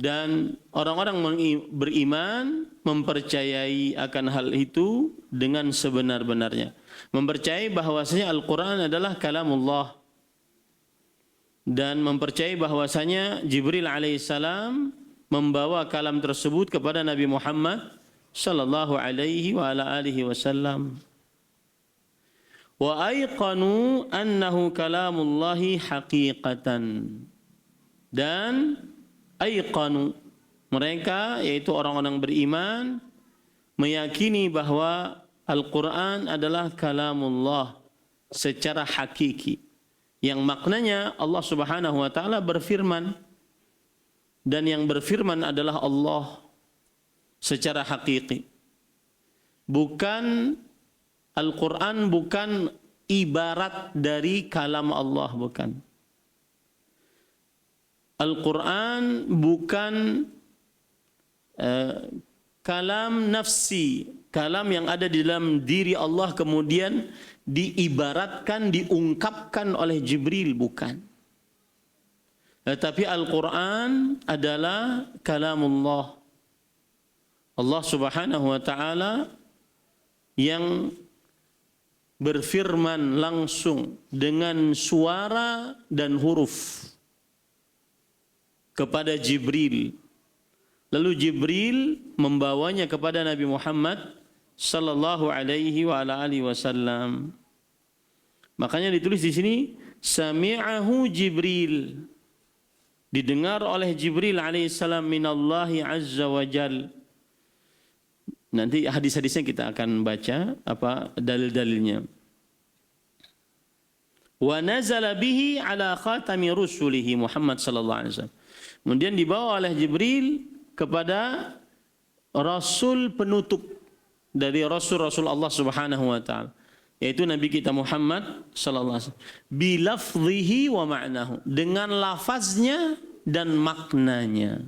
Dan orang-orang beriman mempercayai akan hal itu dengan sebenar-benarnya. Mempercayai bahwasanya Al-Quran adalah kalamullah. Dan mempercayai bahwasanya Jibril alaihissalam membawa kalam tersebut kepada Nabi Muhammad sallallahu alaihi wa ala alihi wasallam. Wa ayqanu annahu kalamullahi haqiqatan. Dan ayqanu, mereka yaitu orang-orang beriman meyakini bahwa Al-Quran adalah kalamullah secara hakiki, yang maknanya Allah Subhanahu wa taala berfirman, dan yang berfirman adalah Allah secara hakiki. Bukan Al-Quran bukan ibarat dari kalam Allah, bukan. Al-Quran bukan kalam nafsi, kalam yang ada di dalam diri Allah kemudian diibaratkan, diungkapkan oleh Jibril, bukan. Tetapi Al-Quran adalah kalamullah. Allah Subhanahu wa taala yang berfirman langsung dengan suara dan huruf kepada Jibril. Lalu Jibril membawanya kepada Nabi Muhammad sallallahu alaihi wa ala alihi wasallam. Makanya ditulis di sini sami'ahu Jibril. Didengar oleh Jibril alaihissalam minallahi azza wa jal. Nanti hadis-hadisnya kita akan baca apa dalil-dalilnya. Wa nazala bihi ala khatami rusulihi Muhammad sallallahu alaihi wasallam. Kemudian dibawa oleh Jibril kepada rasul penutup dari rasul-rasul Allah Subhanahu wa taala, yaitu Nabi kita Muhammad sallallahu alaihi wasallam, bilafdhihi wa ma'nahu, dengan lafaznya dan maknanya.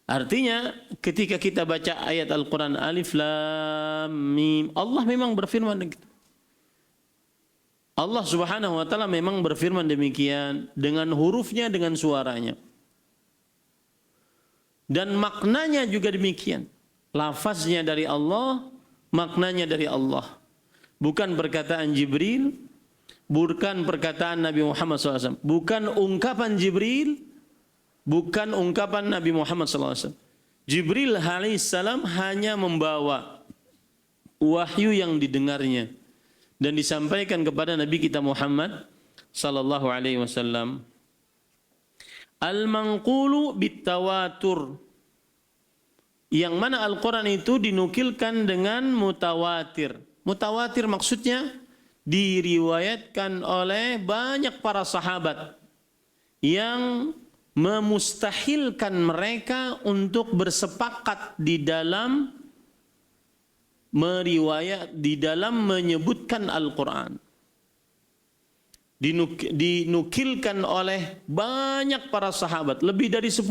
Artinya ketika kita baca ayat Al-Quran Alif Lam Mim, Allah memang berfirman begitu. Allah Subhanahu wa taala memang berfirman demikian dengan hurufnya, dengan suaranya. Dan maknanya juga demikian. Lafaznya dari Allah, maknanya dari Allah. Bukan perkataan Jibril, bukan perkataan Nabi Muhammad SAW, bukan ungkapan Jibril, bukan ungkapan Nabi Muhammad SAW. Jibril alaihissalam hanya membawa wahyu yang didengarnya dan disampaikan kepada Nabi kita Muhammad sallallahu alaihi wasallam. Al-manqulu bitawatur, yang mana Al-Quran itu dinukilkan dengan mutawatir. Mutawatir maksudnya diriwayatkan oleh banyak para sahabat yang memustahilkan mereka untuk bersepakat di dalam menyebutkan Al-Quran. Dinukilkan oleh banyak para sahabat, lebih dari 10,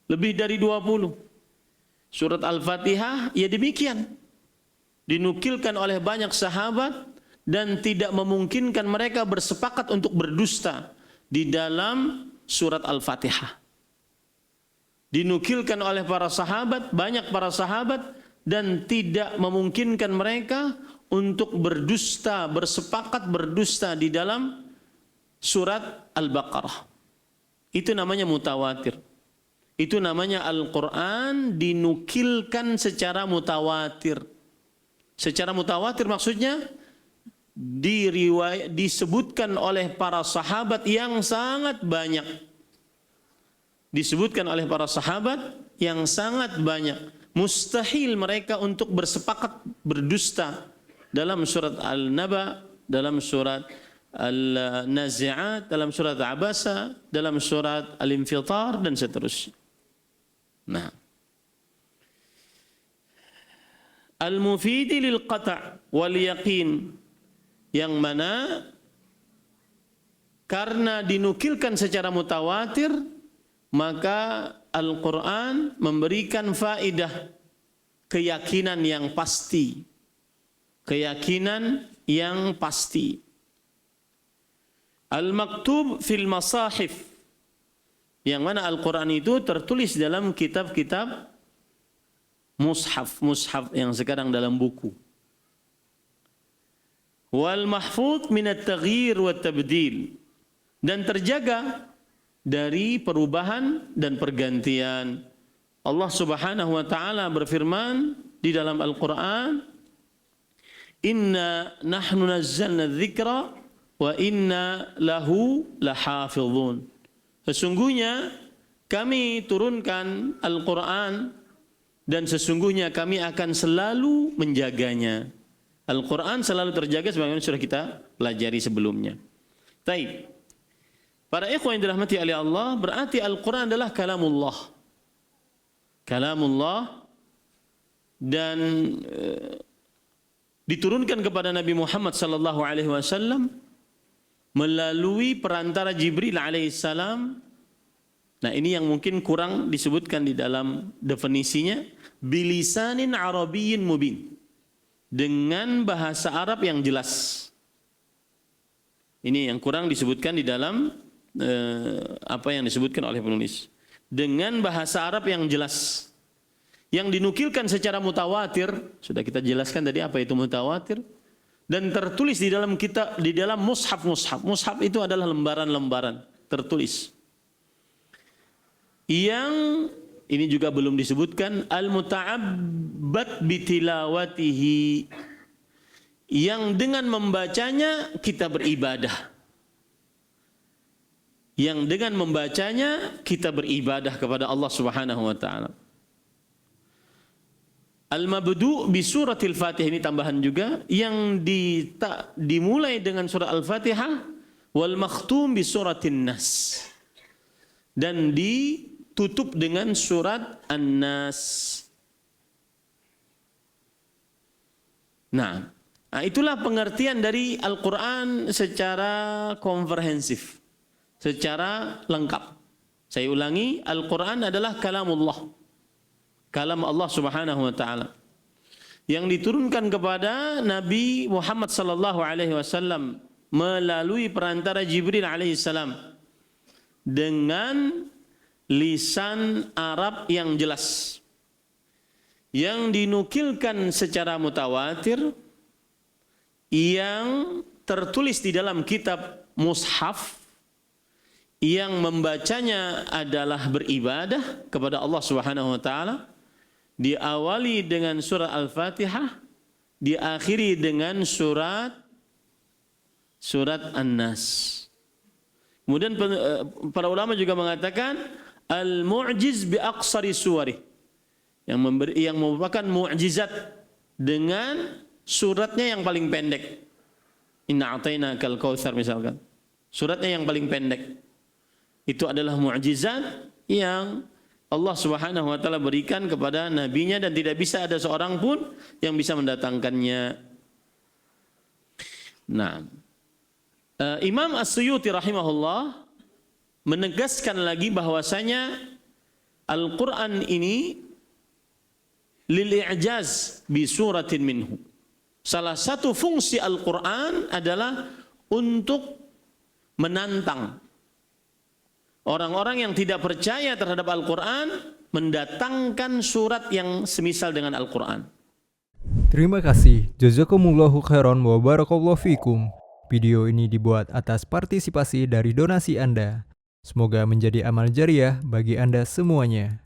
lebih dari 20. Surat Al-Fatihah ya demikian, dinukilkan oleh banyak sahabat dan tidak memungkinkan mereka bersepakat untuk berdusta di dalam surat Al-Fatihah. Dinukilkan oleh para sahabat, banyak para sahabat, dan tidak memungkinkan mereka untuk berdusta, bersepakat berdusta di dalam surat Al-Baqarah. Itu namanya mutawatir. Itu namanya Al-Quran dinukilkan secara mutawatir. Secara mutawatir maksudnya disebutkan oleh para sahabat yang sangat banyak. Disebutkan oleh para sahabat yang sangat banyak. Mustahil mereka untuk bersepakat berdusta dalam surat Al-Naba, dalam surat Al-Nazi'at, dalam surat Abasa, dalam surat Al-Infitar, dan seterusnya. Nah, Al-Mufidi lil qata' wal yaqin, yang mana karena dinukilkan secara mutawatir, maka Al-Quran memberikan faedah keyakinan yang pasti. Keyakinan yang pasti. Al-maktub fil masahif, Yang mana Al-Quran itu tertulis dalam kitab-kitab mushaf yang sekarang dalam buku. Wal mahfuz minat taghyir wa tabdil, dan terjaga dari perubahan dan pergantian. Allah Subhanahu wa taala berfirman di dalam Al-Qur'an, "Inna nahnu nazzalna dzikra wa inna lahu lahafizun." Sesungguhnya kami turunkan Al-Qur'an dan sesungguhnya kami akan selalu menjaganya. Al-Quran selalu terjaga sebagaimana sudah kita pelajari sebelumnya. Baik. Para ikhwan yang dirahmati oleh Allah, berarti Al-Quran adalah kalamullah. Kalamullah, dan diturunkan kepada Nabi Muhammad sallallahu alaihi wasallam melalui perantara Jibril alaihissalam. Nah, ini yang mungkin kurang disebutkan di dalam definisinya, bilisanin arabiyyin mubin, dengan bahasa Arab yang jelas. Ini yang kurang disebutkan di dalam apa yang disebutkan oleh penulis. Dengan bahasa Arab yang jelas, yang dinukilkan secara mutawatir. Sudah kita jelaskan tadi apa itu mutawatir, dan tertulis di dalam kitab, di dalam mushaf. Mushaf itu adalah lembaran-lembaran tertulis. Yang ini juga belum disebutkan, al-muta'abbad bitilawatihi, yang dengan membacanya kita beribadah. Yang dengan membacanya kita beribadah kepada Allah Subhanahu wa taala. Al-mabdu' bi suratil Fatihah, ini tambahan juga, yang dimulai dengan surah Al-Fatihah, wal makhtum bi suratin Nas, dan ditutup dengan surat An-Nas. Nah, itulah pengertian dari Al-Quran secara komprehensif, secara lengkap. Saya ulangi, Al-Quran adalah kalamullah, kalam Allah Subhanahu wa taala, yang diturunkan kepada Nabi Muhammad sallallahu alaihi wasallam melalui perantara Jibril alaihi salam dengan lisan Arab yang jelas, yang dinukilkan secara mutawatir, yang tertulis di dalam kitab mushaf, yang membacanya adalah beribadah kepada Allah Subhanahu wa taala, diawali dengan surah Al-Fatihah, diakhiri dengan surat An-Nas. Kemudian para ulama juga mengatakan al-mu'jiz bi aqsari suwarih, yang merupakan mukjizat dengan suratnya yang paling pendek. Inna a'tainakal kautsar misalkan, suratnya yang paling pendek. Itu adalah mukjizat yang Allah Subhanahu wa taala berikan kepada nabinya, dan tidak bisa ada seorang pun yang bisa mendatangkannya. Nah, Imam As-Suyuti rahimahullah menegaskan lagi bahwasanya Al-Quran ini lil-i'jaz bi suratin minhu. Salah satu fungsi Al-Quran adalah untuk menantang orang-orang yang tidak percaya terhadap Al-Quran, mendatangkan surat yang semisal dengan Al-Quran. Terima kasih. Jazakumullahu khairan wa barakallahu fikum. Video ini dibuat atas partisipasi dari donasi Anda. Semoga menjadi amal jariah bagi Anda semuanya.